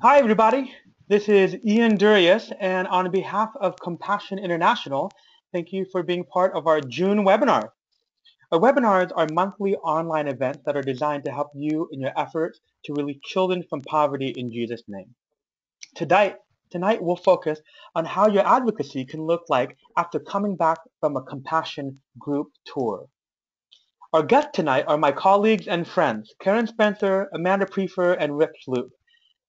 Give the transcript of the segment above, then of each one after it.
Hi, everybody. This is Ian Durius, and on behalf of Compassion International, thank you for being part of our June webinar. Our webinars are monthly online events that are designed to help you in your efforts to release children from poverty in Jesus' name. Tonight we'll focus on how your advocacy can look like after coming back from a Compassion group tour. Our guests tonight are my colleagues and friends, Karen Spencer, Amanda Prefer, and Rick Sloop.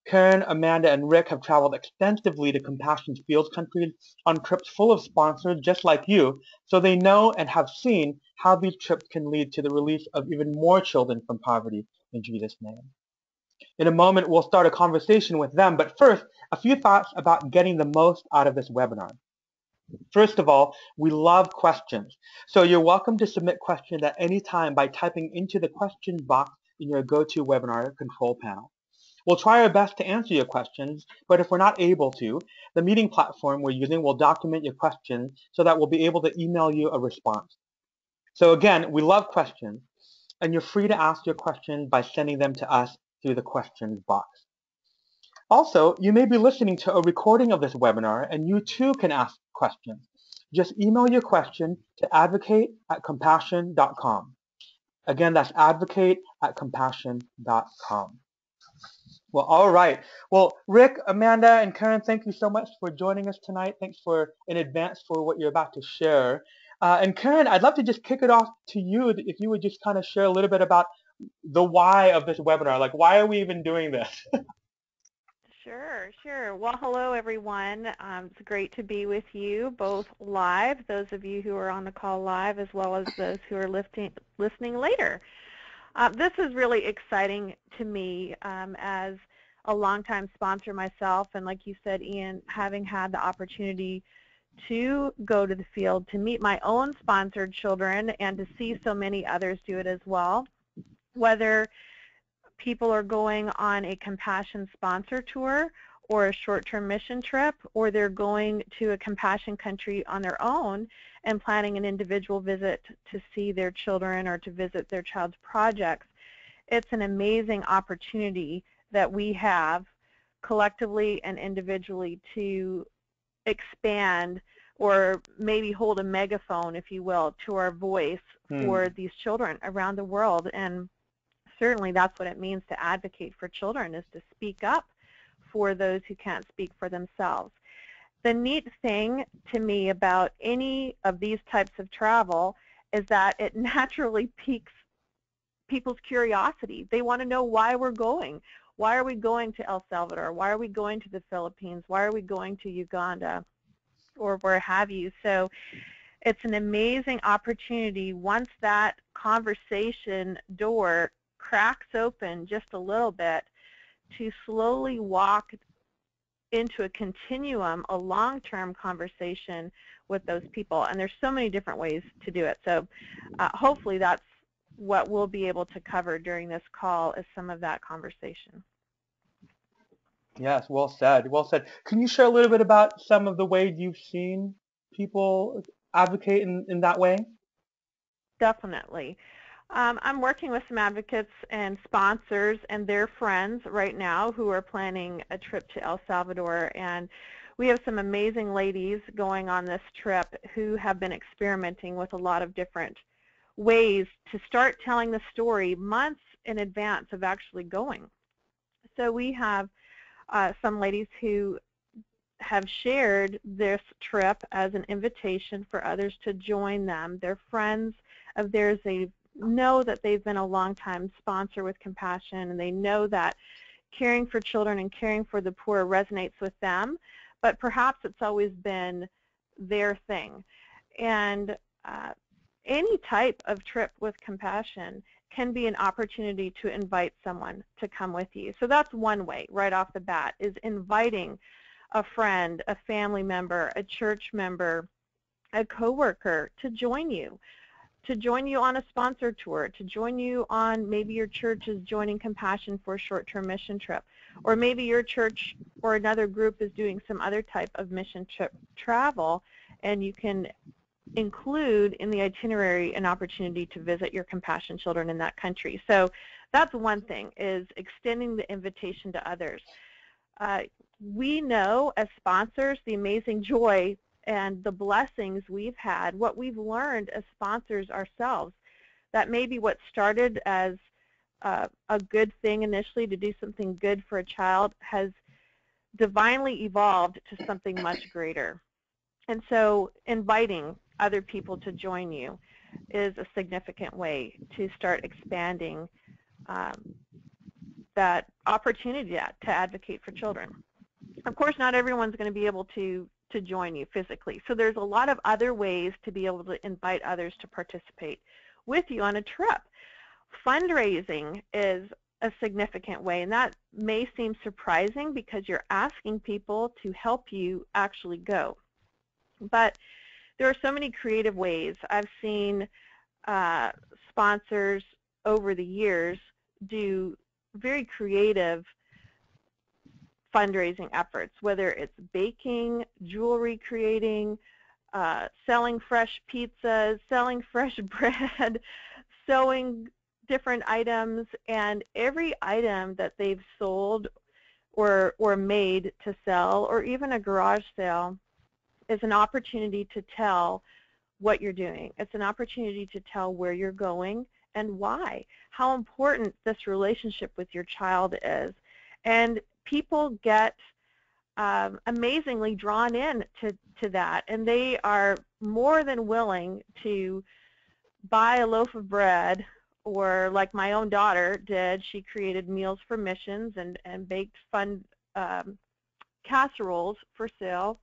Karen, Amanda, and Rick have traveled extensively to Compassion's field countries on trips full of sponsors just like you, so they know and have seen how these trips can lead to the release of even more children from poverty in Jesus' name. In a moment, we'll start a conversation with them, but first, a few thoughts about getting the most out of this webinar. First of all, we love questions, so you're welcome to submit questions at any time by typing into the questions box in your GoToWebinar control panel. We'll try our best to answer your questions, but if we're not able to, the meeting platform we're using will document your questions so that we'll be able to email you a response. So again, we love questions, and you're free to ask your questions by sending them to us through the questions box. Also, you may be listening to a recording of this webinar, and you too can ask questions. Just email your question to advocate@compassion.com. Again, that's advocate@compassion.com. Well, all right. Well, Rick, Amanda, and Karen, thank you so much for joining us tonight. Thanks in advance for what you're about to share. And Karen, I'd love to just kick it off to you if you would just kind of share a little bit about the why of this webinar. Like, why are we even doing this? Sure, sure. Well, hello, everyone. It's great to be with you, both live, those of you who are on the call live, as well as those who are listening later. This is really exciting to me as a longtime sponsor myself, and like you said, Ian, having had the opportunity to go to the field to meet my own sponsored children and to see so many others do it as well, whether people are going on a Compassion sponsor tour or a short-term mission trip, or they're going to a Compassion country on their own and planning an individual visit to see their children or to visit their child's projects. It's an amazing opportunity that we have collectively and individually to expand or maybe hold a megaphone, if you will, to our voice for these children around the world. And certainly that's what it means to advocate for children, is to speak up for those who can't speak for themselves. The neat thing to me about any of these types of travel is that it naturally piques people's curiosity. They want to know why we're going. Why are we going to El Salvador? Why are we going to the Philippines? Why are we going to Uganda, or where have you? So it's an amazing opportunity once that conversation door cracks open just a little bit to slowly walk into a continuum, a long-term conversation with those people. And there's so many different ways to do it. So hopefully that's what we'll be able to cover during this call, is some of that conversation. Yes, well said. Well said. Can you share a little bit about some of the ways you've seen people advocate in that way? Definitely. I'm working with some advocates and sponsors and their friends right now who are planning a trip to El Salvador, and we have some amazing ladies going on this trip who have been experimenting with a lot of different ways to start telling the story months in advance of actually going. So we have some ladies who have shared this trip as an invitation for others to join them. They're friends of theirs. They know that they've been a long-time sponsor with Compassion, and they know that caring for children and caring for the poor resonates with them, but perhaps it's always been their thing. And any type of trip with Compassion can be an opportunity to invite someone to come with you. So that's one way right off the bat, is inviting a friend, a family member, a church member, a coworker to join you on a sponsored tour, to join you on, maybe your church is joining Compassion for a short-term mission trip, or maybe your church or another group is doing some other type of mission trip travel, and you can include in the itinerary an opportunity to visit your Compassion children in that country. So that's one thing, is extending the invitation to others. We know as sponsors the amazing joy and the blessings we've had, what we've learned as sponsors ourselves. That may be what started as a good thing initially to do something good for a child has divinely evolved to something much greater. And so inviting other people to join you is a significant way to start expanding that opportunity to advocate for children. Of course, not everyone's going to be able to join you physically. So there's a lot of other ways to be able to invite others to participate with you on a trip. Fundraising is a significant way, and that may seem surprising because you're asking people to help you actually go. But there are so many creative ways. I've seen sponsors over the years do very creative fundraising efforts, whether it's baking, jewelry creating, selling fresh pizzas, selling fresh bread, sewing different items, and every item that they've sold or made to sell, or even a garage sale, is an opportunity to tell what you're doing. It's an opportunity to tell where you're going and why, how important this relationship with your child is. And people get amazingly drawn in to that, and they are more than willing to buy a loaf of bread, or like my own daughter did, she created meals for missions and baked fun casseroles for sale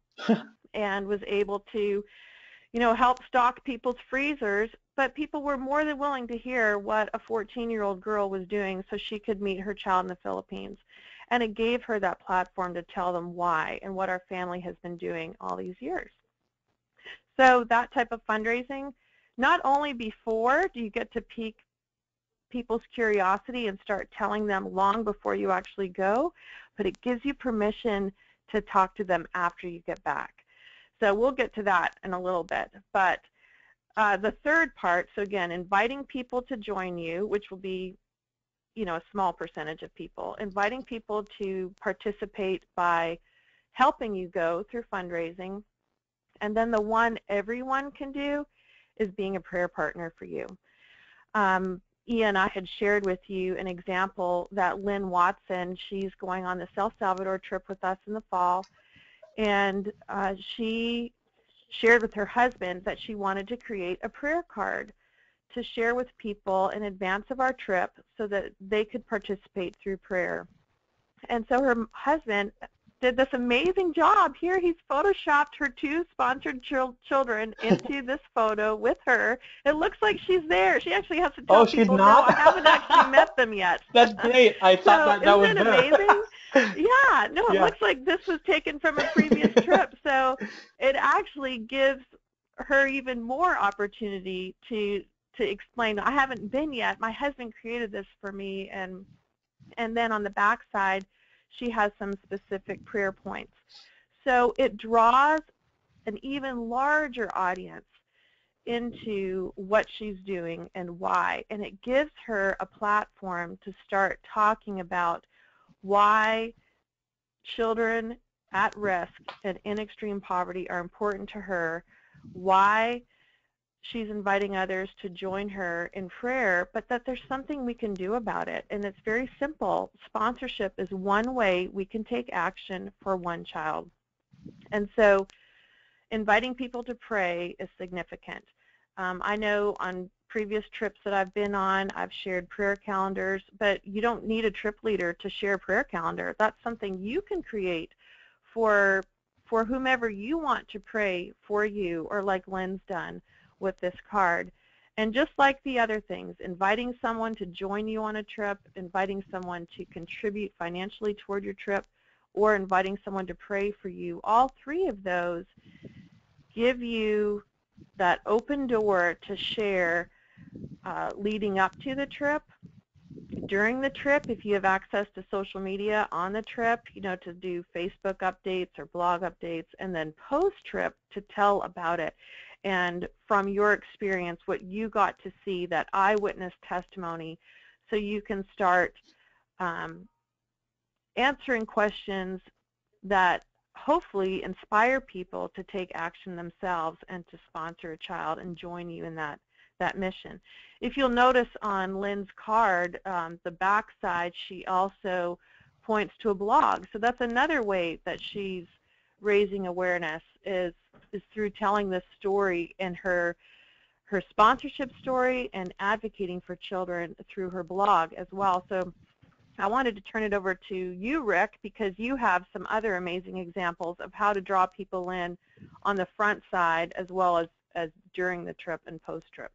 and was able to, help stock people's freezers. But people were more than willing to hear what a 14-year-old girl was doing so she could meet her child in the Philippines. And it gave her that platform to tell them why and what our family has been doing all these years. So that type of fundraising, not only before do you get to pique people's curiosity and start telling them long before you actually go, but it gives you permission to talk to them after you get back. So we'll get to that in a little bit. But the third part, so again, inviting people to join you, which will be, a small percentage of people, inviting people to participate by helping you go through fundraising. And then the one everyone can do is being a prayer partner for you. Ian, I had shared with you an example that Lynn Watson, she's going on the El Salvador trip with us in the fall, and she shared with her husband that she wanted to create a prayer card to share with people in advance of our trip so that they could participate through prayer. And so her husband did this amazing job. Here he's photoshopped her two sponsored children into this photo with her. It looks like she's there. She actually has to tell she's people, no, not? I haven't actually met them yet. That's great. I thought So that was isn't it her. amazing? Yeah, no, it Yeah. looks like this was taken from a previous trip. So it actually gives her even more opportunity to explain, I haven't been yet. My husband created this for me, and then on the back side, she has some specific prayer points. So it draws an even larger audience into what she's doing and why, and it gives her a platform to start talking about why children at risk and in extreme poverty are important to her, why she's inviting others to join her in prayer, but that there's something we can do about it. And it's very simple. Sponsorship is one way we can take action for one child. And so inviting people to pray is significant. I know on previous trips that I've been on, I've shared prayer calendars, but you don't need a trip leader to share a prayer calendar. That's something you can create for whomever you want to pray for you, or like Lynn's done with this card. And just like the other things, inviting someone to join you on a trip, inviting someone to contribute financially toward your trip, or inviting someone to pray for you, all three of those give you that open door to share leading up to the trip, during the trip, if you have access to social media on the trip, to do Facebook updates or blog updates, and then post-trip to tell about it. And from your experience, what you got to see, that eyewitness testimony, so you can start answering questions that hopefully inspire people to take action themselves and to sponsor a child and join you in that mission. If you'll notice on Lynn's card, the back side, she also points to a blog. So that's another way that she's raising awareness is through telling this story in her sponsorship story and advocating for children through her blog as well. So I wanted to turn it over to you, Rick, because you have some other amazing examples of how to draw people in on the front side as well as during the trip and post-trip.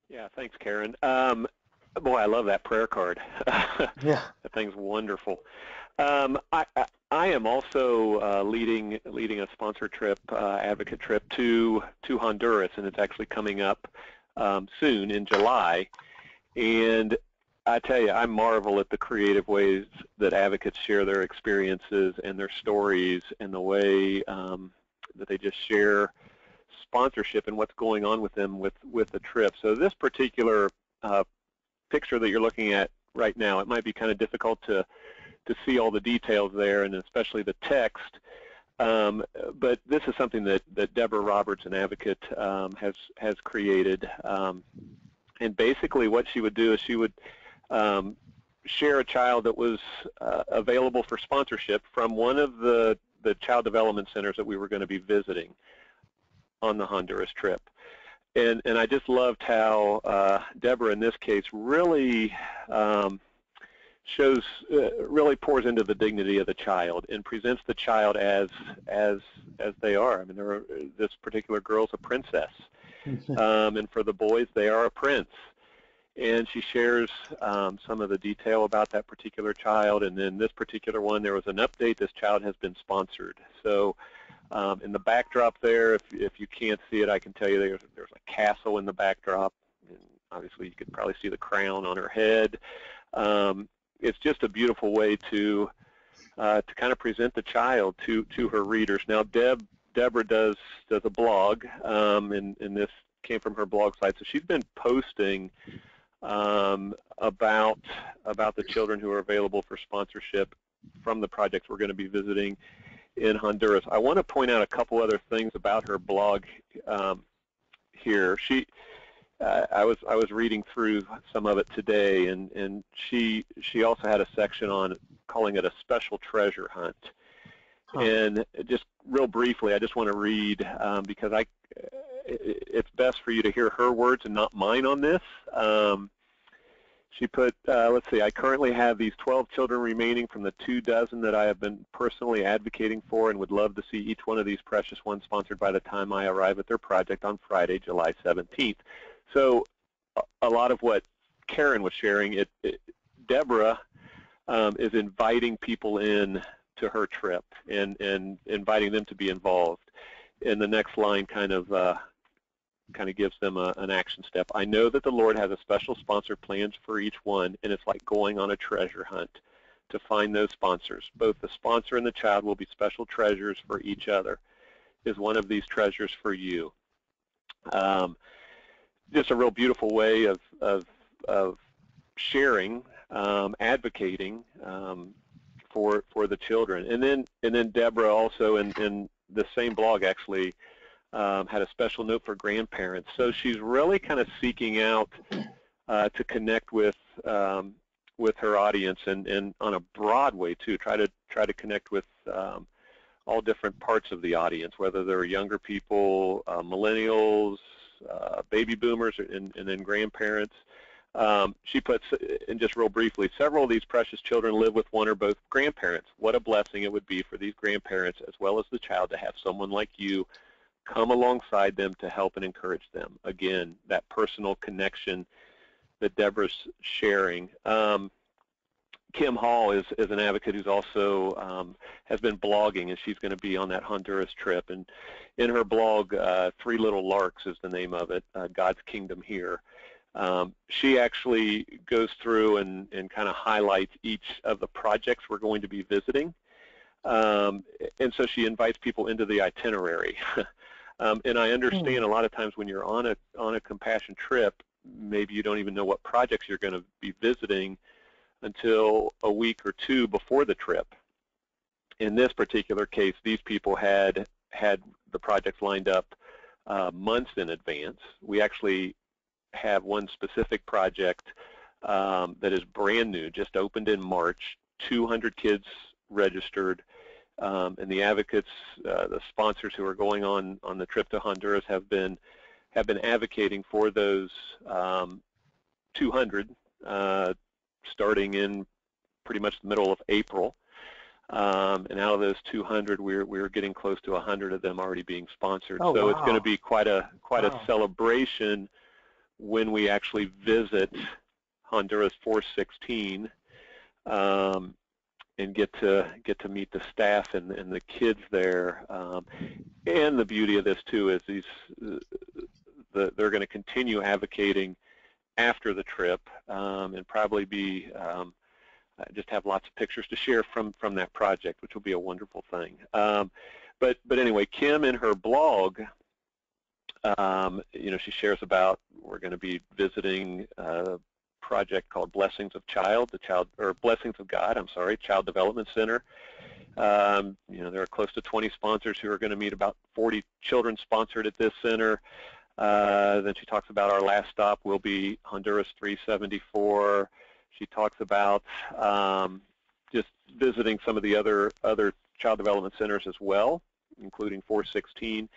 Yeah, thanks, Karen. Boy, I love that prayer card. Yeah. That thing's wonderful. I am also leading a sponsor trip, advocate trip to Honduras, and it's actually coming up soon in July. And I tell you, I marvel at the creative ways that advocates share their experiences and their stories, and the way that they just share sponsorship and what's going on with them with the trip. So this particular picture that you're looking at right now, it might be kind of difficult to see all the details there, and especially the text. But this is something that Deborah Roberts, an advocate, has created. And basically what she would do is she would share a child that was available for sponsorship from one of the child development centers that we were going to be visiting on the Honduras trip. And I just loved how Deborah, in this case, really really pours into the dignity of the child and presents the child as they are. I mean, this particular girl's a princess, and for the boys, they are a prince. And she shares some of the detail about that particular child. And then this particular one, there was an update. This child has been sponsored. So in the backdrop there, if you can't see it, I can tell you there's a castle in the backdrop. And obviously, you could probably see the crown on her head. It's just a beautiful way to kind of present the child to her readers. Now, Deborah does a blog, and this came from her blog site. So she's been posting about the children who are available for sponsorship from the projects we're going to be visiting in Honduras. I want to point out a couple other things about her blog here. I was reading through some of it today, and she also had a section on calling it a special treasure hunt. Huh. And just real briefly, I just want to read because it's best for you to hear her words and not mine on this. She put, let's see, I currently have these 12 children remaining from the 24 that I have been personally advocating for, and would love to see each one of these precious ones sponsored by the time I arrive at their project on Friday, July 17th. So a lot of what Karen was sharing, Deborah is inviting people in to her trip and inviting them to be involved. And the next line kind of gives them an action step. I know that the Lord has a special sponsor plans for each one, and it's like going on a treasure hunt to find those sponsors. Both the sponsor and the child will be special treasures for each other. Is one of these treasures for you? Just a real beautiful way of sharing, advocating for the children. And then Deborah also in the same blog actually had a special note for grandparents. So she's really kind of seeking out to connect with her audience and on a broad way too. Try to connect with all different parts of the audience, whether they're younger people, millennials, baby boomers, and then grandparents. She puts, and just real briefly, several of these precious children live with one or both grandparents. What a blessing it would be for these grandparents as well as the child to have someone like you come alongside them to help and encourage them. Again, that personal connection that Deborah's sharing. Kim Hall is an advocate who's also has been blogging, and she's going to be on that Honduras trip. And in her blog, Three Little Larks is the name of it, God's Kingdom Here. She actually goes through and kind of highlights each of the projects we're going to be visiting. And so she invites people into the itinerary. And I understand a lot of times when you're on a compassion trip, maybe you don't even know what projects you're going to be visiting. until a week or two before the trip. In this particular case, these people had the projects lined up months in advance. We actually have one specific project that is brand new, just opened in March, 200 kids registered, and the advocates, the sponsors who are going on the trip to Honduras have been advocating for those 200 starting in pretty much the middle of April. And out of those 200, we're getting close to 100 of them already being sponsored. Oh, so wow. It's going to be quite a Wow. celebration when we actually visit Honduras 416 and get to meet the staff and the kids there. And the beauty of this too is they're going to continue advocating after the trip and probably be just have lots of pictures to share from that project, which will be a wonderful thing. But anyway, Kim in her blog, she shares about we're going to be visiting a project called Blessings of God, Child Development Center. There are close to 20 sponsors who are going to meet, about 40 children sponsored at this center. Then she talks about our last stop will be Honduras 374. She talks about just visiting some of the other child development centers as well, including 416.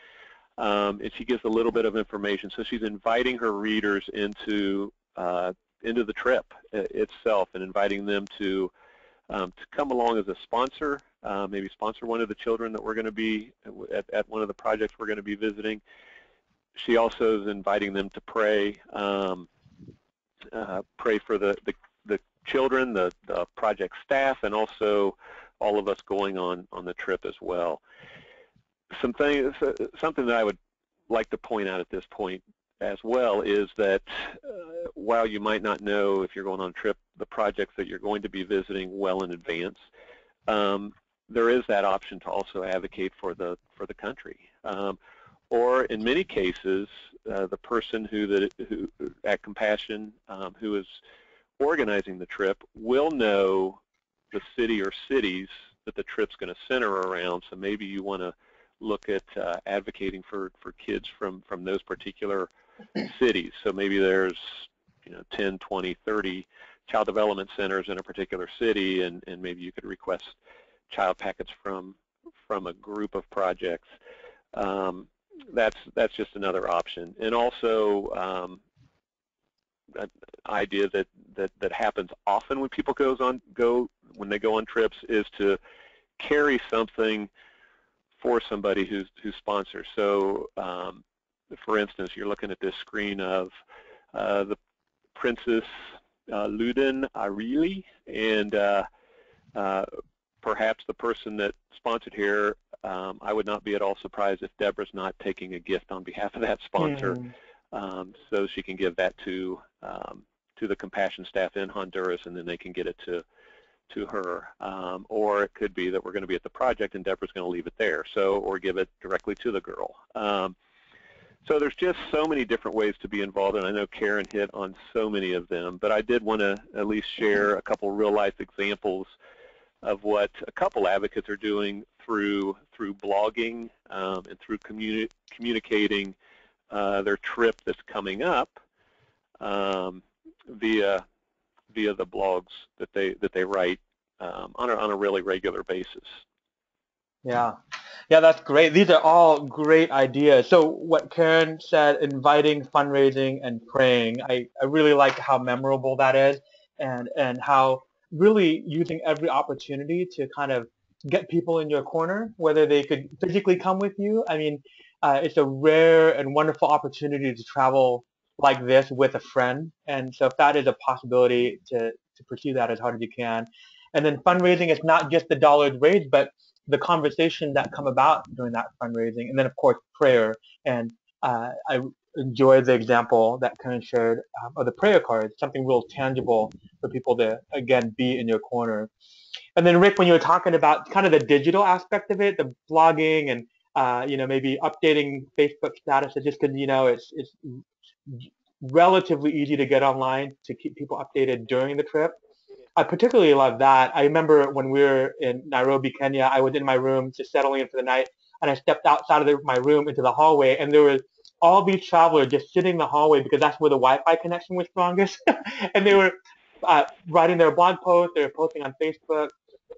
And she gives a little bit of information. So she's inviting her readers into the trip itself and inviting them to come along as a sponsor, maybe sponsor one of the children that we're going to be at one of the projects we're going to be visiting. She also is inviting them to pray for the children, the project staff, and also all of us going on the trip as well. Something that I would like to point out at this point as well is that while you might not know if you're going on a trip the projects that you're going to be visiting well in advance, there is that option to also advocate for the country. Or in many cases, the person who at Compassion who is organizing the trip will know the city or cities that the trip's going to center around. So maybe you want to look at advocating for kids from those particular cities. So maybe there's 10, 20, 30 child development centers in a particular city, and maybe you could request child packets from a group of projects. That's just another option. And also an idea that happens often when people when they go on trips is to carry something for somebody who sponsors. So for instance, you're looking at this screen of the Princess Luden Arili, and perhaps the person that sponsored here, I would not be at all surprised if Deborah's not taking a gift on behalf of that sponsor, so she can give that to the Compassion staff in Honduras, and then they can get it to her. Or it could be that we're going to be at the project and Deborah's going to leave it there, or give it directly to the girl. So there's just so many different ways to be involved, and I know Karen hit on so many of them, but I did want to at least share a couple real-life examples of what a couple advocates are doing through blogging and through communicating their trip that's coming up via the blogs that they write on a really regular basis. Yeah, that's great. These are all great ideas. So what Karen said, inviting, fundraising, and praying, I really like how memorable that is, and how really using every opportunity to kind of get people in your corner, whether they could physically come with you. I mean, it's a rare and wonderful opportunity to travel like this with a friend, and so if that is a possibility, to pursue that as hard as you can. And then fundraising is not just the dollars raised, but the conversation that come about during that fundraising, and then of course prayer. And I enjoy the example that Karen shared of the prayer cards, something real tangible for people to again be in your corner. And then Rick, when you were talking about kind of the digital aspect of it, the blogging and maybe updating Facebook statuses, just because it's relatively easy to get online to keep people updated during the trip. I particularly love that. I remember when we were in Nairobi, Kenya, I was in my room just settling in for the night, and I stepped outside of my room into the hallway, and there was all these travelers just sitting in the hallway because that's where the Wi-Fi connection was strongest, and they were writing their blog posts, they were posting on Facebook.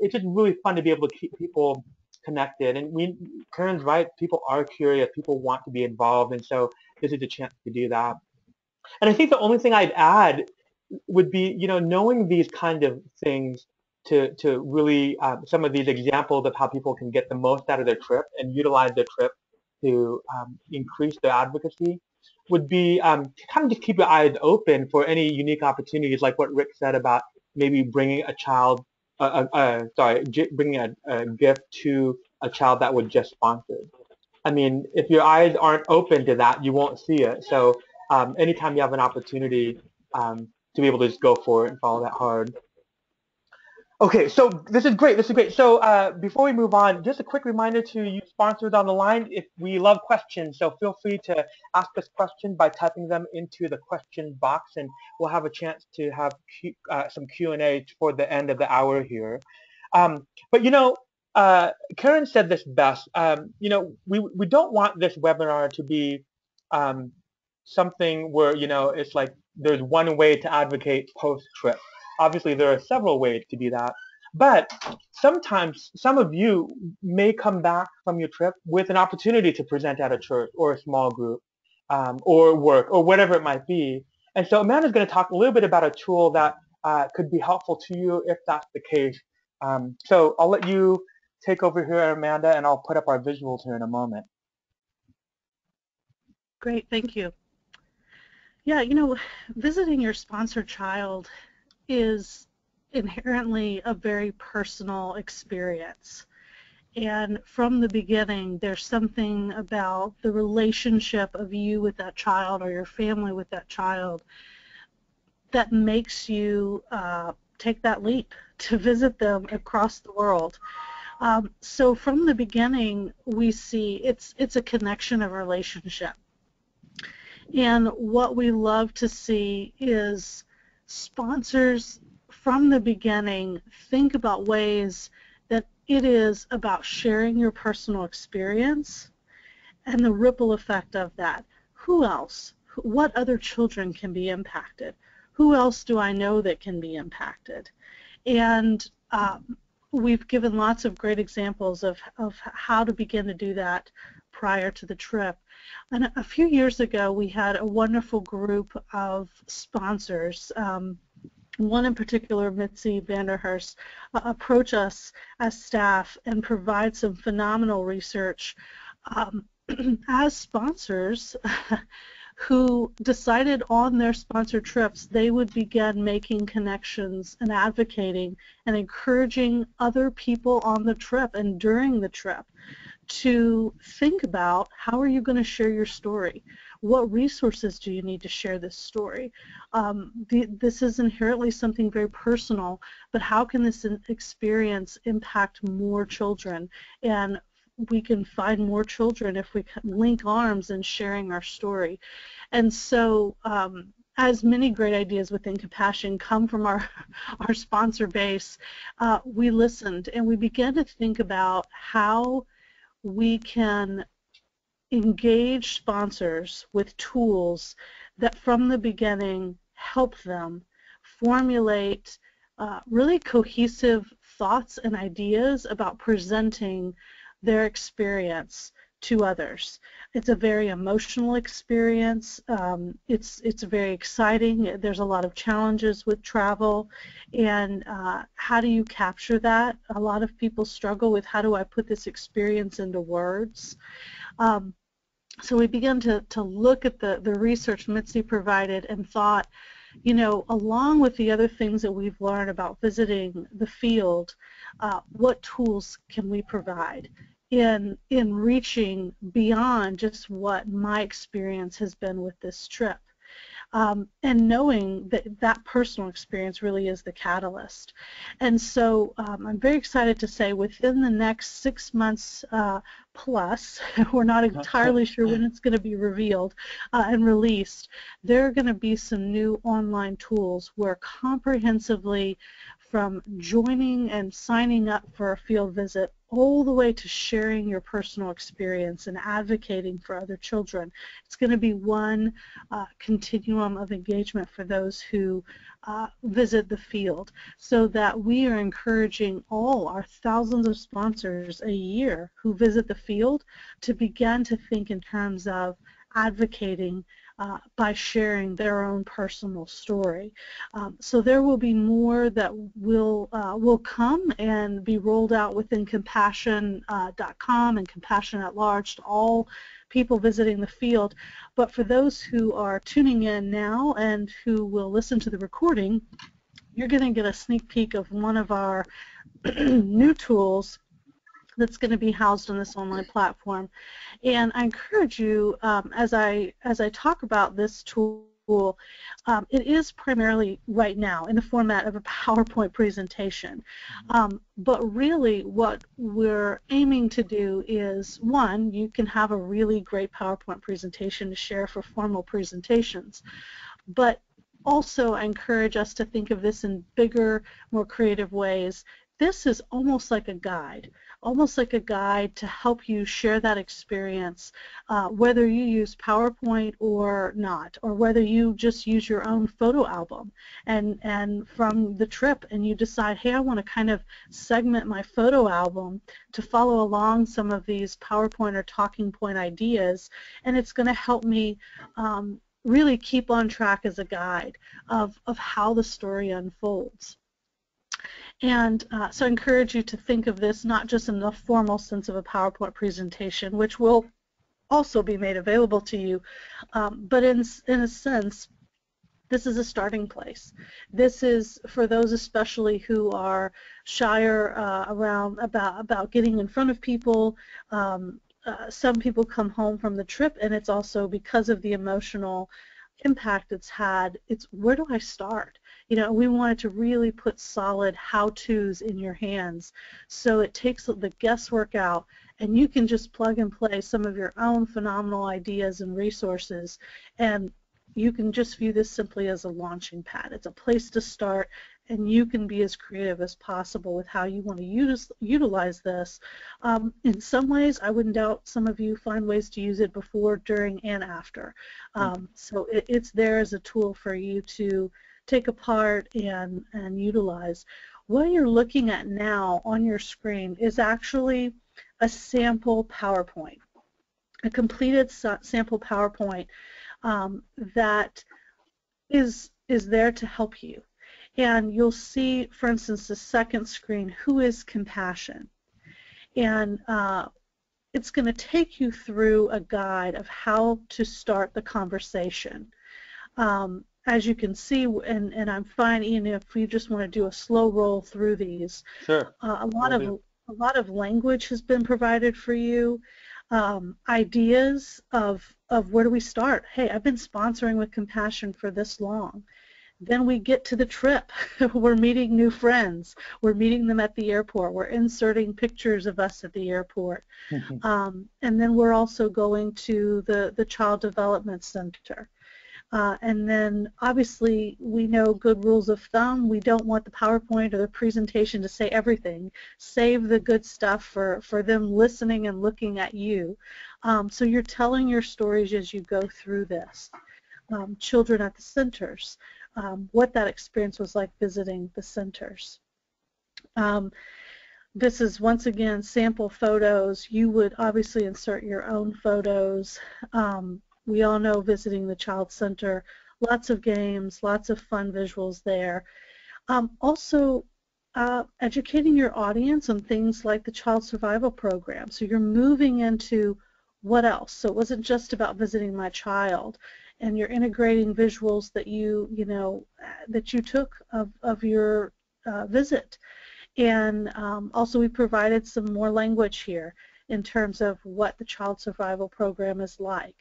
It's just really fun to be able to keep people connected. And Karen's right, people are curious, people want to be involved, and so this is a chance to do that. And I think the only thing I'd add would be, knowing these kind of things to really some of these examples of how people can get the most out of their trip and utilize their trip to increase their advocacy would be to kind of just keep your eyes open for any unique opportunities, like what Rick said about maybe bringing a child, bringing a gift to a child that was just sponsored. I mean, if your eyes aren't open to that, you won't see it. So anytime you have an opportunity to be able to just go for it and follow that hard. Okay, so this is great. This is great. So before we move on, just a quick reminder to you sponsors on the line. If we love questions, so feel free to ask us questions by typing them into the question box, and we'll have a chance to have some Q&A toward the end of the hour here. But Karen said this best. We don't want this webinar to be something where it's like there's one way to advocate post-trip. Obviously, there are several ways to do that. But sometimes some of you may come back from your trip with an opportunity to present at a church or a small group or work or whatever it might be. And so Amanda's going to talk a little bit about a tool that could be helpful to you if that's the case. So I'll let you take over here, Amanda, and I'll put up our visuals here in a moment. Great, thank you. Yeah, visiting your sponsored child is inherently a very personal experience. And from the beginning, there's something about the relationship of you with that child or your family with that child that makes you take that leap to visit them across the world. So from the beginning, we see it's a connection of relationship. And what we love to see is sponsors from the beginning think about ways that it is about sharing your personal experience and the ripple effect of that. Who else? What other children can be impacted? Who else do I know that can be impacted? And we've given lots of great examples of how to begin to do that prior to the trip. And a few years ago, we had a wonderful group of sponsors. One in particular, Mitzi Vanderhurst, approach us as staff and provide some phenomenal research as sponsors who decided on their sponsored trips they would begin making connections and advocating and encouraging other people on the trip and during the trip to think about how are you going to share your story? What resources do you need to share this story? This is inherently something very personal, but how can this experience impact more children? And we can find more children if we link arms in sharing our story. And so as many great ideas within Compassion come from our sponsor base, we listened and we began to think about how we can engage sponsors with tools that from the beginning help them formulate really cohesive thoughts and ideas about presenting their experience to others. It's a very emotional experience. It's very exciting. There's a lot of challenges with travel, and how do you capture that? A lot of people struggle with how do I put this experience into words. So we began to look at the research Mitzi provided and thought, along with the other things that we've learned about visiting the field, what tools can we provide in reaching beyond just what my experience has been with this trip? and knowing that that personal experience really is the catalyst. And so I'm very excited to say within the next 6 months plus, we're not entirely sure when it's going to be revealed and released, there are going to be some new online tools where comprehensively, from joining and signing up for a field visit all the way to sharing your personal experience and advocating for other children, it's going to be one continuum of engagement for those who visit the field, so that we are encouraging all our thousands of sponsors a year who visit the field to begin to think in terms of advocating by sharing their own personal story. So there will be more that will come and be rolled out within compassion.com and Compassion at Large to all people visiting the field. But for those who are tuning in now and who will listen to the recording, you're going to get a sneak peek of one of our new tools that's going to be housed on this online platform. And I encourage you, as I talk about this tool, it is primarily right now in the format of a PowerPoint presentation. But really what we're aiming to do is, one, you can have a really great PowerPoint presentation to share for formal presentations. But also I encourage us to think of this in bigger, more creative ways. This is almost like a guide to help you share that experience, whether you use PowerPoint or not, or whether you just use your own photo album and from the trip and you decide, hey, I want to kind of segment my photo album to follow along some of these PowerPoint or talking point ideas, and it's going to help me really keep on track as a guide of how the story unfolds. And so I encourage you to think of this not just in the formal sense of a PowerPoint presentation, which will also be made available to you, but in a sense, this is a starting place. This is for those especially who are shyer about getting in front of people. Some people come home from the trip, and it's also because of the emotional impact it's had. It's where do I start? You know, we wanted to really put solid how-tos in your hands, so it takes the guesswork out, and you can just plug and play some of your own phenomenal ideas and resources, and you can just view this simply as a launching pad. It's a place to start, and you can be as creative as possible with how you want to utilize this. In some ways, I wouldn't doubt some of you find ways to use it before, during, and after. So it's there as a tool for you to take apart and utilize. What you're looking at now on your screen is actually a sample PowerPoint, a completed sample PowerPoint that is there to help you. And you'll see, for instance, the second screen, who is compassion? And it's going to take you through a guide of how to start the conversation. As you can see, and I'm fine, Ian, if you just want to do a slow roll through these. Sure. A lot of language has been provided for you. Ideas of where do we start? Hey, I've been sponsoring with Compassion for this long. Then we get to the trip. We're meeting new friends. We're meeting them at the airport. We're inserting pictures of us at the airport. And then we're also going to the Child Development Center. And then obviously we know good rules of thumb. We don't want the PowerPoint or the presentation to say everything. Save the good stuff for them listening and looking at you. So you're telling your stories as you go through this. Children at the centers. What that experience was like visiting the centers. This is, once again, sample photos. You would obviously insert your own photos. We all know visiting the Child Center, lots of games, lots of fun visuals there. Also, educating your audience on things like the Child Survival Program. So you're moving into what else? So it wasn't just about visiting my child, and you're integrating visuals that you took of your visit. And also we provided some more language here in terms of what the Child Survival Program is like.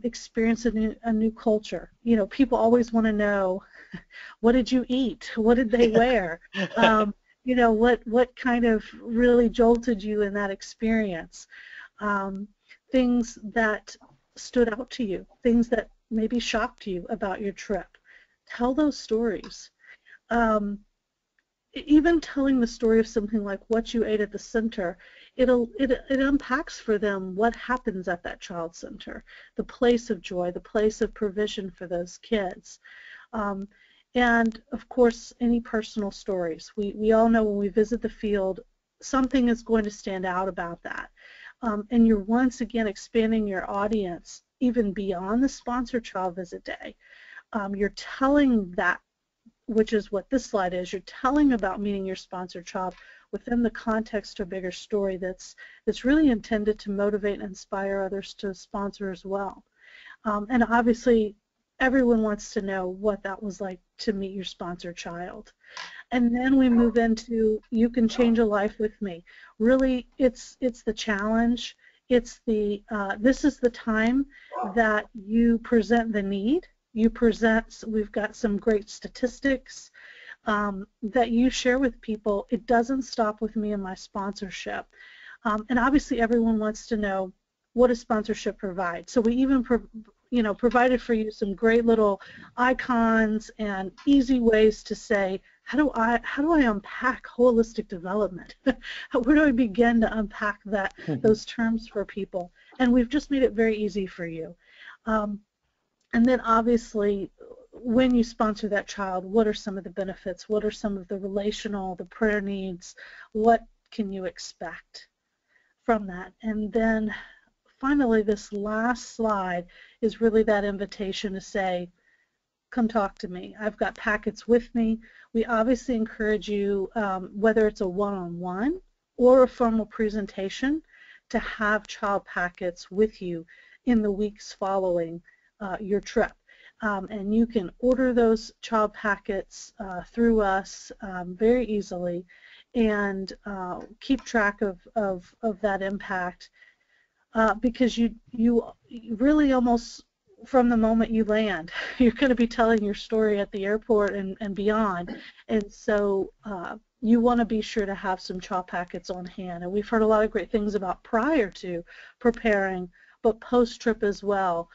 experience a new culture. You know, people always want to know, what did you eat? What did they wear? You know, what kind of really jolted you in that experience? Things that stood out to you, things that maybe shocked you about your trip. Tell those stories. Even telling the story of something like what you ate at the center, it unpacks for them what happens at that child center, the place of joy, the place of provision for those kids. And of course, any personal stories. We all know when we visit the field, something is going to stand out about that. And you're once again expanding your audience even beyond the sponsored child visit day. You're telling that, which is what this slide is, you're telling about meeting your sponsored child within the context of a bigger story that's really intended to motivate and inspire others to sponsor as well. And obviously, everyone wants to know what that was like to meet your sponsored child. And then we move into, you can change a life with me. Really, it's the challenge. It's the, this is the time that you present the need. You present, we've got some great statistics that you share with people. It doesn't stop with me and my sponsorship. And obviously everyone wants to know, what does sponsorship provide? So we even provided for you some great little icons and easy ways to say, how do I unpack holistic development? Where do I begin to unpack that those terms for people? And we've just made it very easy for you. And then obviously, when you sponsor that child, what are some of the benefits? What are some of the relational, the prayer needs? What can you expect from that? And then finally, this last slide is really that invitation to say, come talk to me. I've got packets with me. We obviously encourage you, whether it's a one-on-one or a formal presentation, to have child packets with you in the weeks following your trip. And you can order those child packets through us very easily and keep track of that impact because you really almost, from the moment you land, you're going to be telling your story at the airport and beyond. And so you want to be sure to have some child packets on hand. And we've heard a lot of great things about prior to preparing, but post-trip as well.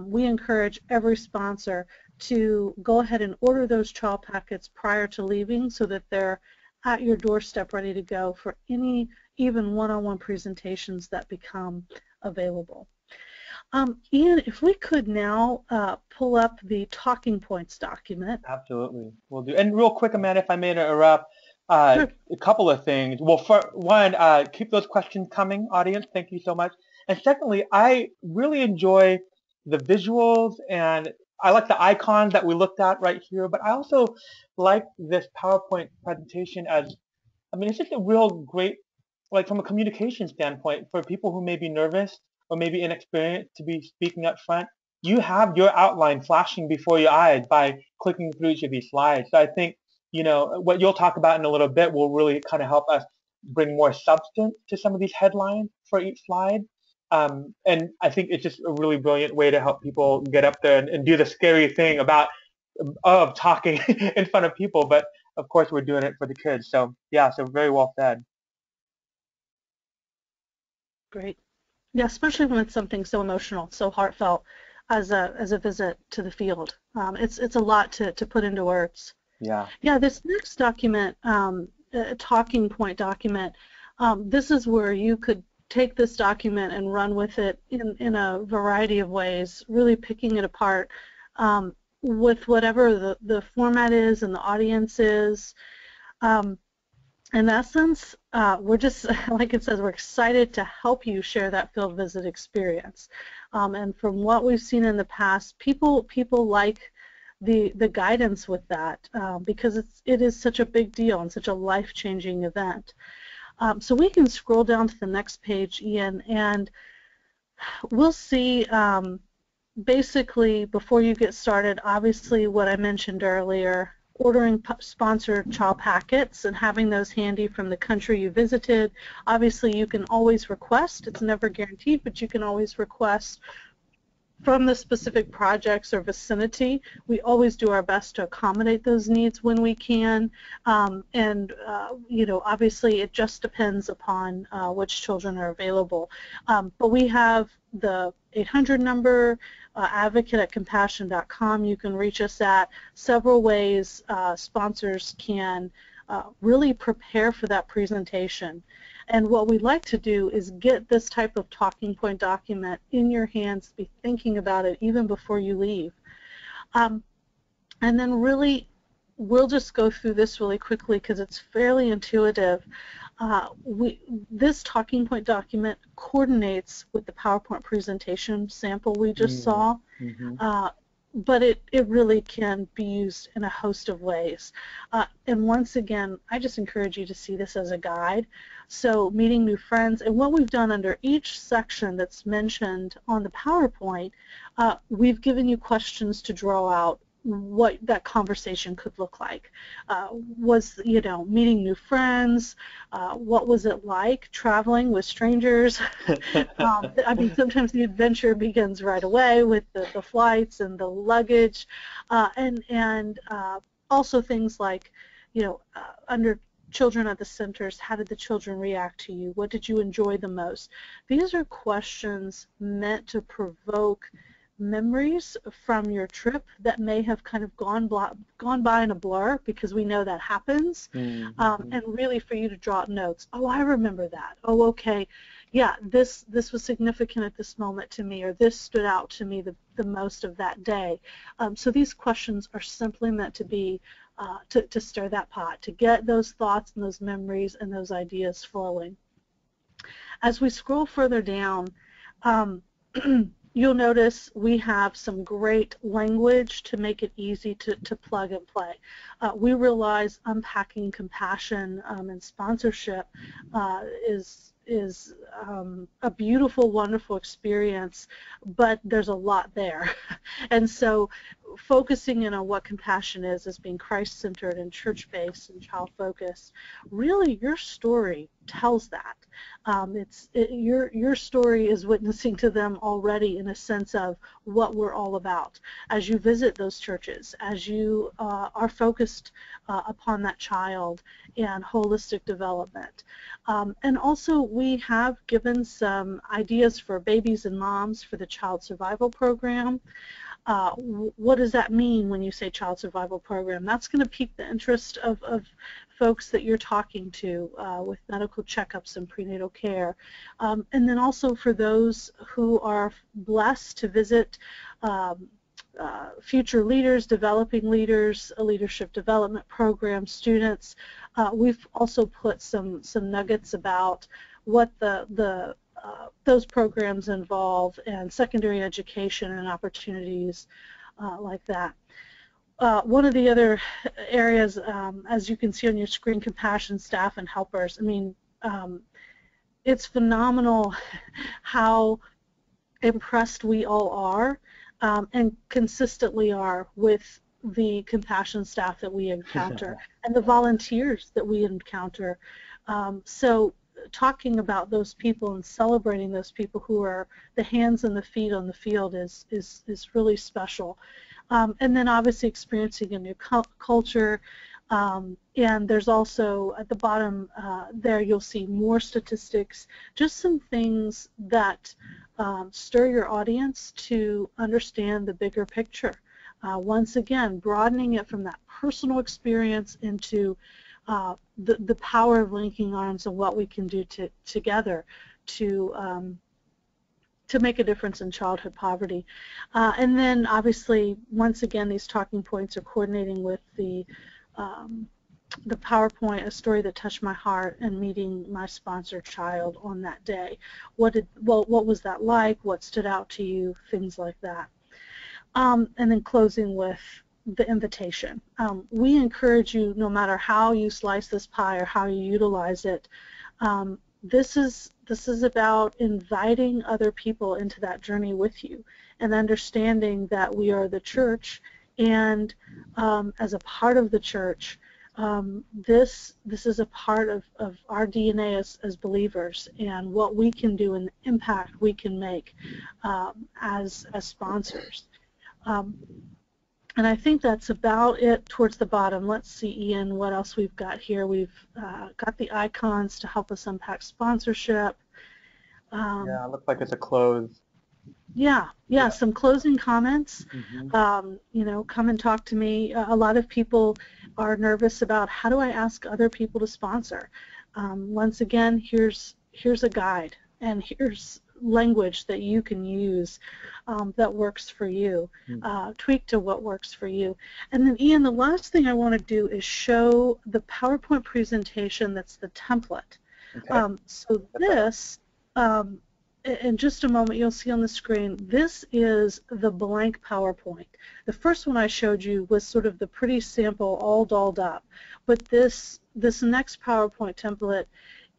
We encourage every sponsor to go ahead and order those child packets prior to leaving so that they're at your doorstep ready to go for any even one-on-one presentations that become available. Ian, if we could now pull up the talking points document. Absolutely, we'll do. And real quick, Amanda, if I may interrupt, Sure. a couple of things. Well, for one, keep those questions coming, audience. Thank you so much. And secondly, I really enjoy the visuals, and I like the icons that we looked at right here, but I also like this PowerPoint presentation as, I mean, it's just a real great, like from a communication standpoint, for people who may be nervous or maybe inexperienced to be speaking up front. You have your outline flashing before your eyes by clicking through each of these slides. So I think, you know, what you'll talk about in a little bit will really kind of help us bring more substance to some of these headlines for each slide. And I think it's just a really brilliant way to help people get up there and do the scary thing of talking in front of people. But of course, we're doing it for the kids. So yeah, so very well said. Great. Yeah, especially when it's something so emotional, so heartfelt as a visit to the field. It's a lot to put into words. Yeah. Yeah, this next document, talking point document, this is where you could take this document and run with it in a variety of ways, really picking it apart with whatever the format is and the audience is. In essence, we're just, like it says, we're excited to help you share that field visit experience. And from what we've seen in the past, people like the guidance with that because it is such a big deal and such a life-changing event. So we can scroll down to the next page, Ian, and we'll see basically, before you get started, obviously what I mentioned earlier, ordering sponsored child packets and having those handy from the country you visited. Obviously, you can always request. It's never guaranteed, but you can always request from the specific projects or vicinity, we always do our best to accommodate those needs when we can. Obviously it just depends upon which children are available. But we have the 800 number, advocate@compassion.com. You can reach us at several ways. Sponsors can really prepare for that presentation. And what we'd like to do is get this type of talking point document in your hands, be thinking about it even before you leave. And then really, we'll just go through this really quickly because it's fairly intuitive. This talking point document coordinates with the PowerPoint presentation sample we just saw. But it really can be used in a host of ways. And once again, I just encourage you to see this as a guide. So meeting new friends, and what we've done under each section that's mentioned on the PowerPoint, we've given you questions to draw out what that conversation could look like. Was, meeting new friends, what was it like traveling with strangers? I mean, sometimes the adventure begins right away with the flights and the luggage, and also things like, under children at the centers, how did the children react to you? What did you enjoy the most? These are questions meant to provoke memories from your trip that may have kind of gone by in a blur, because we know that happens, and really for you to jot notes. Oh, I remember that. Oh, okay, yeah, this was significant at this moment to me, or this stood out to me the most of that day. So these questions are simply meant to be to stir that pot, to get those thoughts and those memories and those ideas flowing. As we scroll further down, you'll notice we have some great language to make it easy to plug and play. We realize unpacking compassion and sponsorship is a beautiful, wonderful experience, but there's a lot there. And so focusing in on what compassion is as being Christ-centered and church-based and child-focused, really your story tells that. Your story is witnessing to them already in a sense of what we're all about. As you visit those churches, as you are focused upon that child and holistic development. And also we have given some ideas for babies and moms for the Child Survival Program. What does that mean when you say Child Survival Program? That's going to pique the interest of folks that you're talking to with medical checkups and prenatal care. And then also for those who are blessed to visit future leaders, developing leaders, a leadership development program, students. We've also put some nuggets about what those programs involve and secondary education and opportunities like that. One of the other areas, as you can see on your screen, compassion staff and helpers. I mean, it's phenomenal how impressed we all are and consistently are with the compassion staff that we encounter and the volunteers that we encounter. So talking about those people and celebrating those people who are the hands and the feet on the field is really special. And then obviously experiencing a new culture. And there's also at the bottom there you'll see more statistics, just some things that stir your audience to understand the bigger picture. Once again, broadening it from that personal experience into the power of linking arms and what we can do together to make a difference in childhood poverty. And then obviously, once again, these talking points are coordinating with the PowerPoint, a story that touched my heart, and meeting my sponsored child on that day. What was that like? What stood out to you? Things like that. And then closing with the invitation. We encourage you, no matter how you slice this pie or how you utilize it, this is about inviting other people into that journey with you and understanding that we are the church, and as a part of the church, This is a part of our DNA as believers, and what we can do and the impact we can make as sponsors. And I think that's about it towards the bottom. Let's see, Ian, what else we've got here. We've got the icons to help us unpack sponsorship. Yeah, it looks like it's a close. Yeah, some closing comments. Mm-hmm. Come and talk to me. A lot of people are nervous about, how do I ask other people to sponsor? Once again, here's a guide, and here's language that you can use that works for you. Tweak to what works for you. And then, Ian, the last thing I want to do is show the PowerPoint presentation that's the template. Okay. So this, in just a moment, you'll see on the screen, this is the blank PowerPoint. The first one I showed you was sort of the pretty sample, all dolled up. But this next PowerPoint template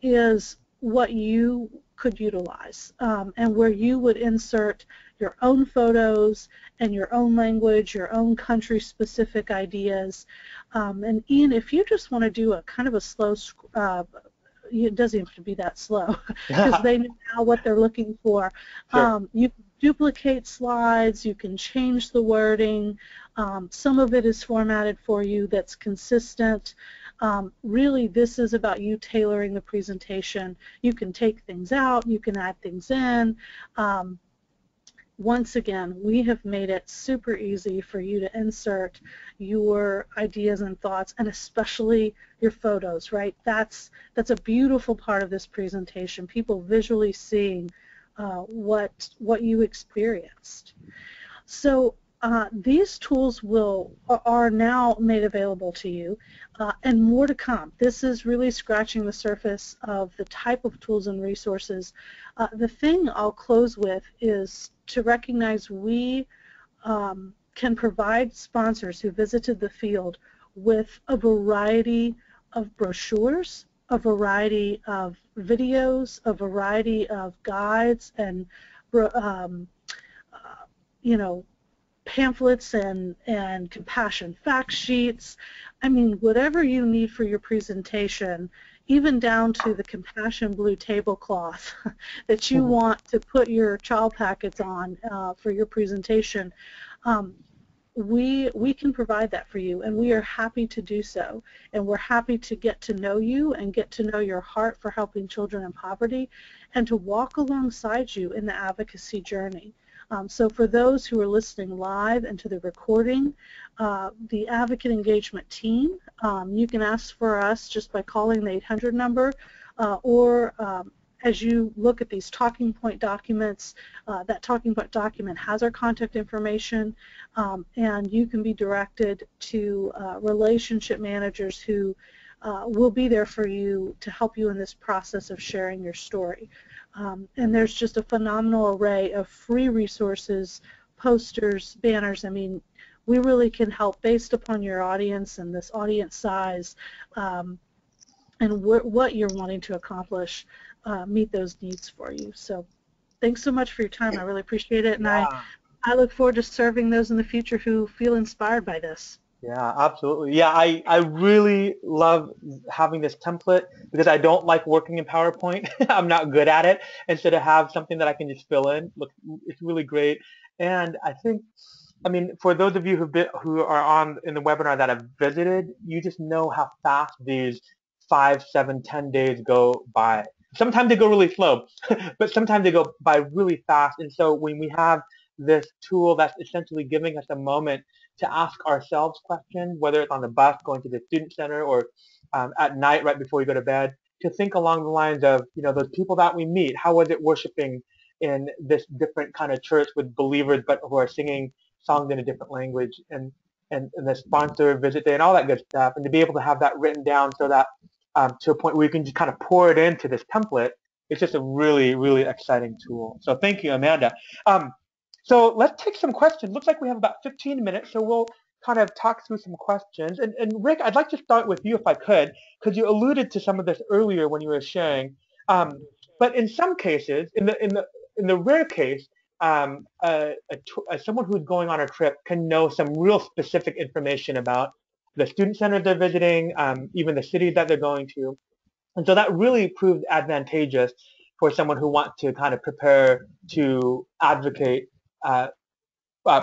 is what you could utilize, and where you would insert your own photos and your own language, your own country-specific ideas. And Ian, if you just want to do a kind of a slow it doesn't have to be that slow because they know now what they're looking for. Sure. You can duplicate slides, you can change the wording. Some of it is formatted for you that's consistent. Really, this is about you tailoring the presentation. You can take things out, you can add things in. Once again, we have made it super easy for you to insert your ideas and thoughts, and especially your photos, right? That's a beautiful part of this presentation, people visually seeing what you experienced. So these tools are now made available to you, and more to come. This is really scratching the surface of the type of tools and resources. The thing I'll close with is to recognize we can provide sponsors who visited the field with a variety of brochures, a variety of videos, a variety of guides, and pamphlets and compassion fact sheets. I mean, whatever you need for your presentation, even down to the compassion blue tablecloth that you want to put your child packets on for your presentation, we can provide that for you, and we are happy to do so. And we're happy to get to know you and get to know your heart for helping children in poverty, and to walk alongside you in the advocacy journey. So for those who are listening live and to the recording, the Advocate Engagement team, you can ask for us just by calling the 800 number, or as you look at these talking point documents, that talking point document has our contact information, and you can be directed to relationship managers who will be there for you to help you in this process of sharing your story. And there's just a phenomenal array of free resources, posters, banners. I mean, we really can help based upon your audience and this audience size, and what you're wanting to accomplish, meet those needs for you. So thanks so much for your time. I really appreciate it, and I look forward to serving those in the future who feel inspired by this. Yeah, absolutely. Yeah, I really love having this template because I don't like working in PowerPoint. I'm not good at it. And so to have something that I can just fill in, look, it's really great. And I think, I mean, for those of you who are in the webinar that have visited, you just know how fast these 5, 7, 10 days go by. Sometimes they go really slow, but sometimes they go by really fast. And so when we have this tool that's essentially giving us a moment to ask ourselves questions, whether it's on the bus going to the student center or at night right before you go to bed, to think along the lines of, those people that we meet, how was it worshiping in this different kind of church with believers but who are singing songs in a different language, and the sponsor visit day and all that good stuff, and to be able to have that written down so that to a point where you can just kind of pour it into this template, it's just a really, really exciting tool. So thank you, Amanda. So let's take some questions. Looks like we have about 15 minutes, so we'll kind of talk through some questions. And Rick, I'd like to start with you if I could, because you alluded to some of this earlier when you were sharing. But in some cases, in the rare case, someone who's going on a trip can know some real specific information about the student centers they're visiting, even the cities that they're going to. And so that really proved advantageous for someone who wants to kind of prepare to advocate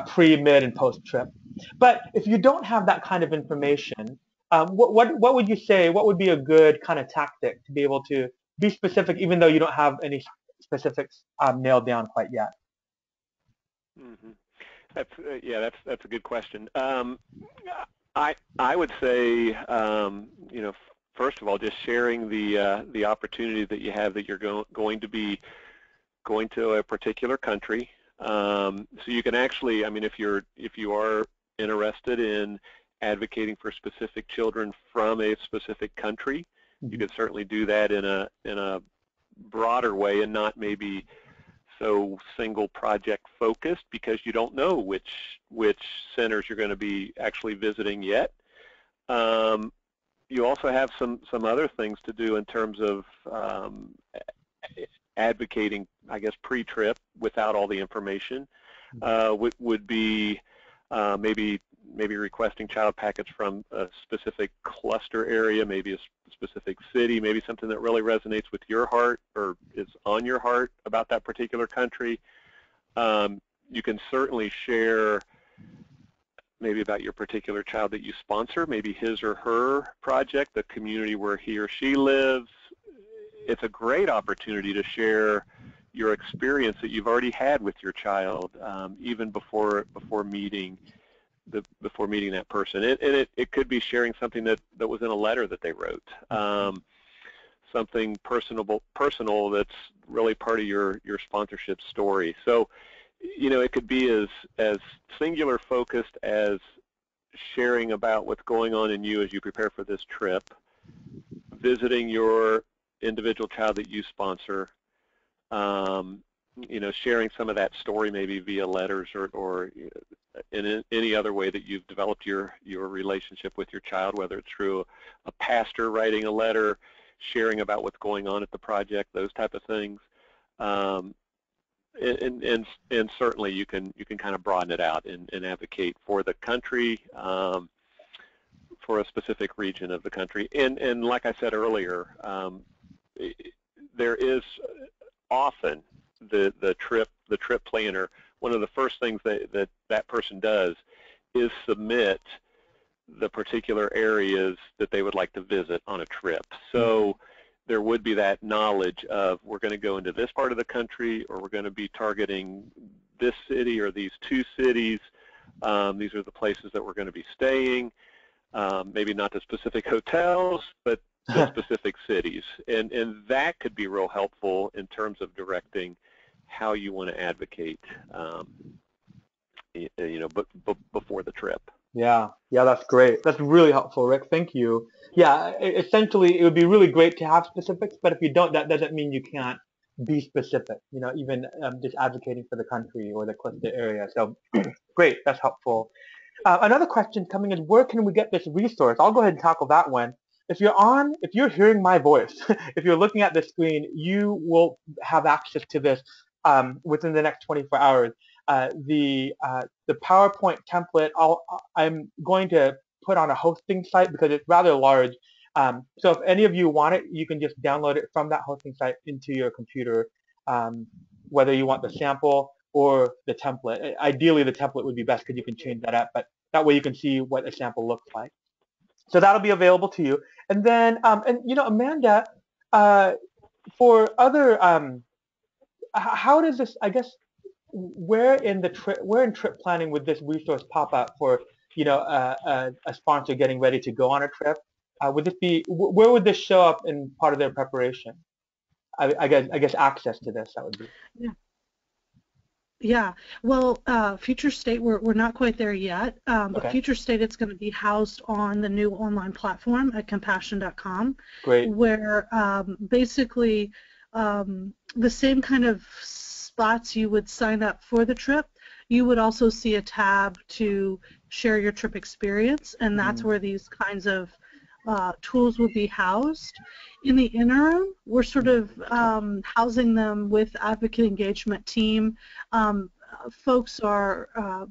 pre, mid, and post trip. But if you don't have that kind of information, what would you say? What would be a good kind of tactic to be able to be specific, even though you don't have any specifics nailed down quite yet? Mm-hmm. That's a good question. I would say, first of all, just sharing the opportunity that you have that you're going to be going to a particular country. So you can actually, if you are interested in advocating for specific children from a specific country, you could certainly do that in a broader way and not maybe so single project focused, because you don't know which centers you're going to be actually visiting yet. You also have some other things to do in terms of advocating, I guess, pre-trip without all the information. Would be maybe requesting child packets from a specific cluster area, maybe a specific city, maybe something that really resonates with your heart or is on your heart about that particular country. You can certainly share maybe about your particular child that you sponsor, maybe his or her project, the community where he or she lives. It's a great opportunity to share your experience that you've already had with your child, even before meeting that person. And it could be sharing something that was in a letter that they wrote, something personal that's really part of your sponsorship story. So, it could be as singular focused as sharing about what's going on in you as you prepare for this trip, visiting your individual child that you sponsor, sharing some of that story maybe via letters or in any other way that you've developed your relationship with your child, whether it's through a pastor writing a letter, sharing about what's going on at the project, those type of things. And certainly you can kind of broaden it out and advocate for the country, for a specific region of the country. And like I said earlier, there is often the trip planner, one of the first things that person does is submit the particular areas that they would like to visit on a trip. So there would be that knowledge of, we're going to go into this part of the country, or we're going to be targeting this city or these two cities. These are the places that we're going to be staying. Maybe not the specific hotels, but the specific cities. And that could be real helpful in terms of directing how you want to advocate, before the trip. Yeah, that's great. That's really helpful, Rick. Thank you. Yeah, essentially, it would be really great to have specifics, but if you don't, that doesn't mean you can't be specific. Even just advocating for the country or the cluster area. So, great. That's helpful. Another question coming in: where can we get this resource? I'll go ahead and tackle that one. If you're hearing my voice, if you're looking at the screen, you will have access to this within the next 24 hours. The PowerPoint template, I'm going to put on a hosting site because it's rather large. So if any of you want it, you can just download it from that hosting site into your computer, whether you want the sample or the template. Ideally, the template would be best because you can change that up, but that way you can see what a sample looks like. So that'll be available to you. And then, Amanda, for other, how does this, I guess, where in trip planning would this resource pop up for a sponsor getting ready to go on a trip? Would this be, where would this show up in part of their preparation? I guess access to this, that would be. Yeah. Well, Future State, we're not quite there yet, but Okay. Future State, it's going to be housed on the new online platform at compassion.com. Great. Where basically the same kind of spots you would sign up for the trip, you would also see a tab to share your trip experience, and that's where these kinds of tools will be housed. In the interim, we're sort of housing them with advocate engagement team. Folks are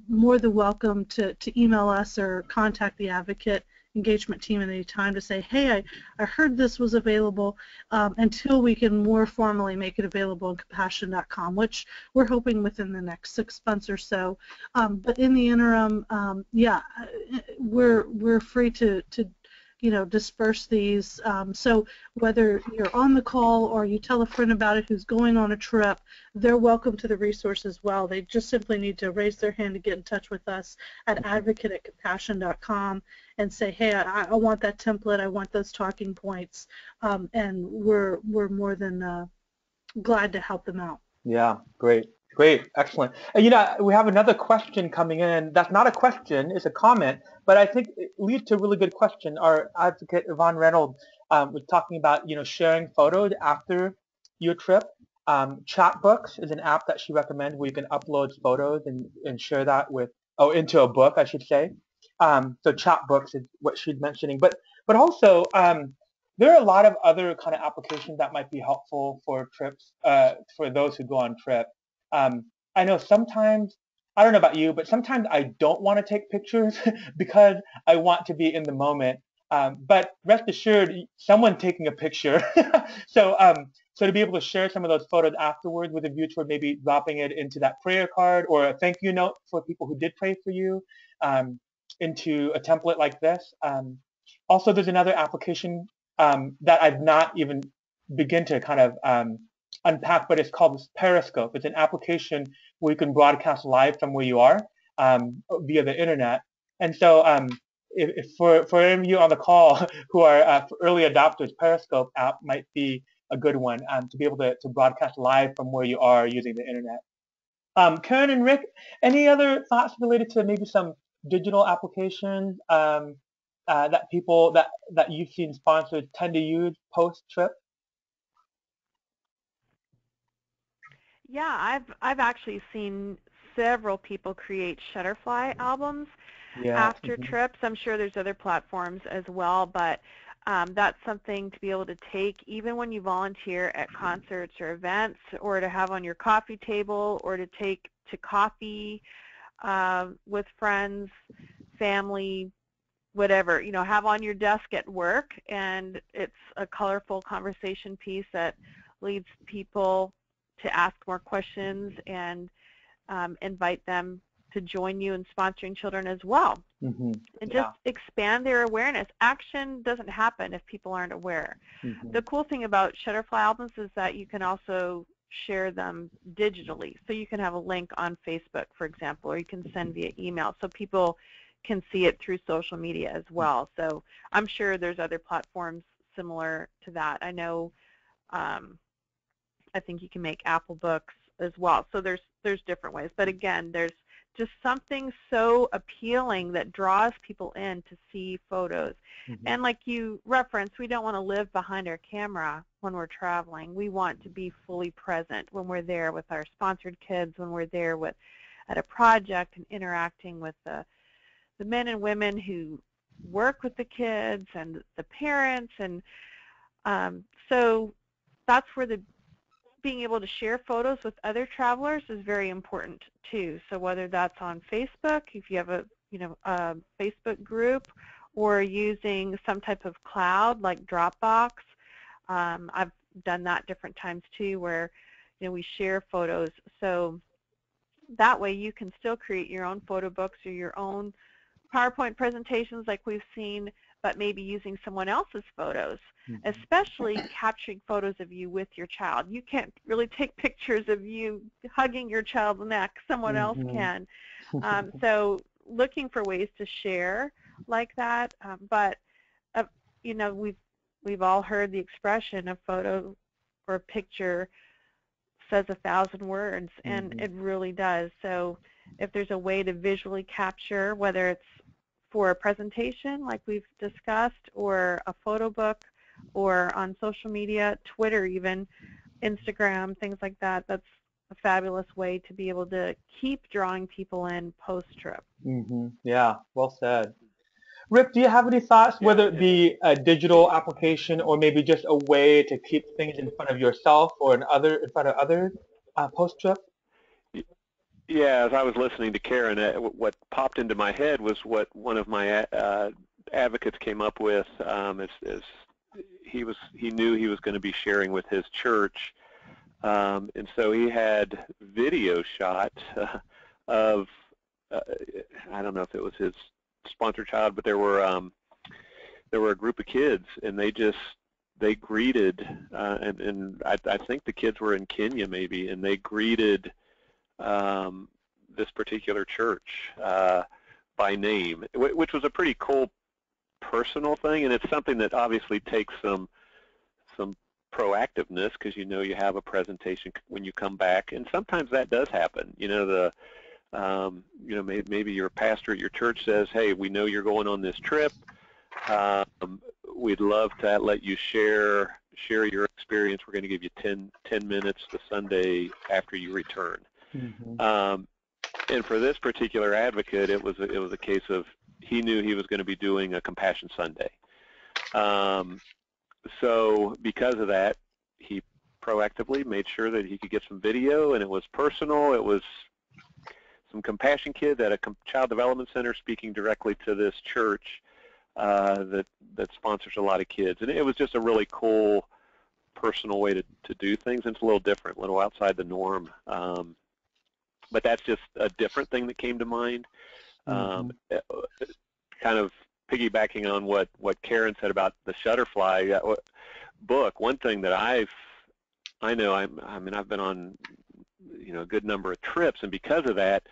more than welcome to email us or contact the advocate engagement team any time to say, hey, I heard this was available, until we can more formally make it available on compassion.com, which we're hoping within the next 6 months or so. But in the interim, yeah, we're free to disperse these. So whether you're on the call or you tell a friend about it who's going on a trip, they're welcome to the resource as well. They just simply need to raise their hand to get in touch with us at advocate@compassion.com and say, hey, I want that template, I want those talking points, and we're more than glad to help them out. Yeah, great. Great, excellent. And we have another question coming in. That's not a question, it's a comment, but I think it leads to a really good question. Our advocate, Yvonne Reynolds, was talking about, sharing photos after your trip. Chatbooks is an app that she recommends where you can upload photos and share that into a book, I should say. So Chatbooks is what she's mentioning. But also, there are a lot of other kind of applications that might be helpful for trips, for those who go on trip. I know sometimes, I don't know about you, but sometimes I don't want to take pictures because I want to be in the moment. But rest assured, someone taking a picture. So to be able to share some of those photos afterwards with a view toward maybe dropping it into that prayer card or a thank you note for people who did pray for you, into a template like this. Also, there's another application that I've not even begin to kind of unpack, but it's called Periscope. It's an application where you can broadcast live from where you are via the internet. And so if for any of you on the call who are early adopters, Periscope app might be a good one to be able to broadcast live from where you are using the internet. Karen and Rick, any other thoughts related to maybe some digital applications that people that you've seen sponsors tend to use post-trip? Yeah, I've actually seen several people create Shutterfly albums Yeah. after trips. I'm sure there's other platforms as well, but that's something to be able to take even when you volunteer at concerts or events, or to have on your coffee table, or to take to coffee with friends, family, whatever, have on your desk at work, and it's a colorful conversation piece that leads people to ask more questions and invite them to join you in sponsoring children as well. Mm-hmm. And just expand their awareness. Action doesn't happen if people aren't aware. Mm-hmm. The cool thing about Shutterfly albums is that you can also share them digitally. So you can have a link on Facebook, for example, or you can send via email so people can see it through social media as well. So I'm sure there's other platforms similar to that. I know I think you can make Apple Books as well. So there's different ways. But again, there's just something so appealing that draws people in to see photos. Mm-hmm. And like you referenced, we don't want to live behind our camera when we're traveling. We want to be fully present when we're there with our sponsored kids, when we're there at a project and interacting with the men and women who work with the kids and the parents. And so that's where being able to share photos with other travelers is very important too. So whether that's on Facebook, if you have a Facebook group, or using some type of cloud like Dropbox, I've done that different times too, where we share photos. So that way you can still create your own photo books or your own PowerPoint presentations like we've seen, but maybe using someone else's photos, especially capturing photos of you with your child. You can't really take pictures of you hugging your child's neck. Someone else can. So looking for ways to share like that. But we've all heard the expression, a photo or a picture says 1,000 words, and it really does. So if there's a way to visually capture, whether it's for a presentation like we've discussed, or a photo book, or on social media, Twitter even, Instagram, things like that, that's a fabulous way to be able to keep drawing people in post-trip. Yeah, well said. Rick, do you have any thoughts, whether it be a digital application or maybe just a way to keep things in front of yourself or in front of others post-trip? Yeah, as I was listening to Karen, what popped into my head was what one of my Advocates came up with as he knew he was going to be sharing with his church, and so he had video shot of I don't know if it was his sponsor child, but there were a group of kids, and they greeted, and I think the kids were in Kenya maybe, and they greeted this particular church by name, which was a pretty cool personal thing, and it's something that obviously takes some proactiveness, because you have a presentation when you come back, and sometimes that does happen. Maybe your pastor at your church says, hey, we know you're going on this trip. We'd love to let you share your experience. We're going to give you 10 minutes the Sunday after you return. Mm-hmm. And for this particular advocate, it was a case of he knew he was going to be doing a Compassion Sunday. So because of that, he proactively made sure that he could get some video, and it was personal. It was some Compassion kids at a child development center speaking directly to this church that sponsors a lot of kids. And it was just a really cool personal way to do things, and it's a little different, a little outside the norm. But that's just a different thing that came to mind. Kind of piggybacking on what Karen said about the Shutterfly book, one thing that I've been on a good number of trips, and because of that,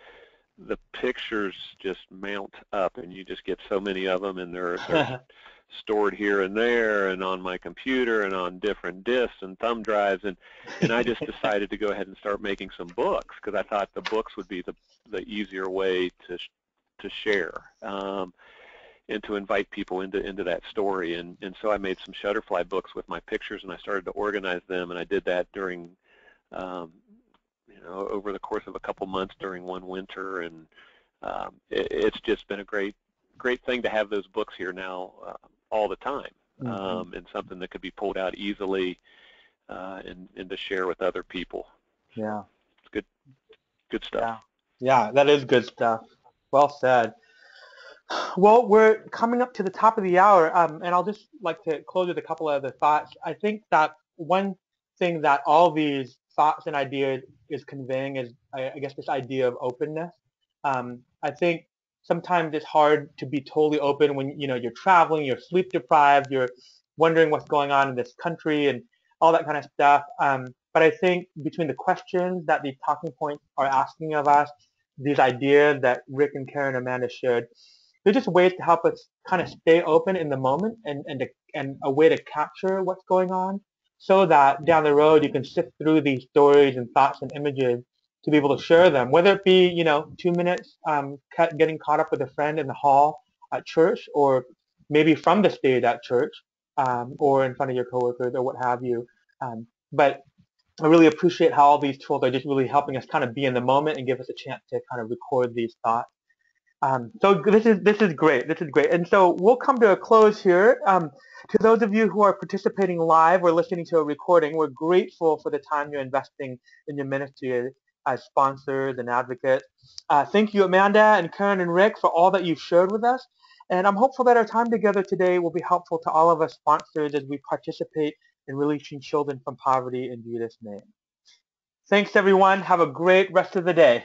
the pictures just mount up, and you just get so many of them, and they're stored here and there, and on my computer, and on different disks and thumb drives, and I just decided to go ahead and start making some books, because I thought the books would be the easier way to share, and to invite people into that story, and so I made some Shutterfly books with my pictures, and I started to organize them, and I did that during over the course of a couple months during one winter, and it's just been a great thing to have those books here now all the time, and something that could be pulled out easily and to share with other people. Yeah, it's good stuff. Yeah, that is good stuff. Well said. Well, we're coming up to the top of the hour, and I'll just like to close with a couple of other thoughts. I think that one thing that all these thoughts and ideas is conveying is, I guess, this idea of openness. I think sometimes it's hard to be totally open when you're traveling, you're sleep deprived, you're wondering what's going on in this country and all that kind of stuff. But I think between the questions that these talking points are asking of us, these ideas that Rick and Karen and Amanda shared, they're just ways to help us kind of stay open in the moment, and a way to capture what's going on, so that down the road you can sift through these stories and thoughts and images to be able to share them, whether it be 2 minutes getting caught up with a friend in the hall at church, or maybe from the stage at church, or in front of your coworkers or what have you. But I really appreciate how all these tools are just really helping us kind of be in the moment and give us a chance to kind of record these thoughts. So this is great. This is great. And so we'll come to a close here. To those of you who are participating live or listening to a recording, we're grateful for the time you're investing in your ministry as sponsors and advocates. Thank you, Amanda and Karen and Rick, for all that you've shared with us. And I'm hopeful that our time together today will be helpful to all of us sponsors as we participate in releasing children from poverty in Jesus' name. Thanks, everyone. Have a great rest of the day.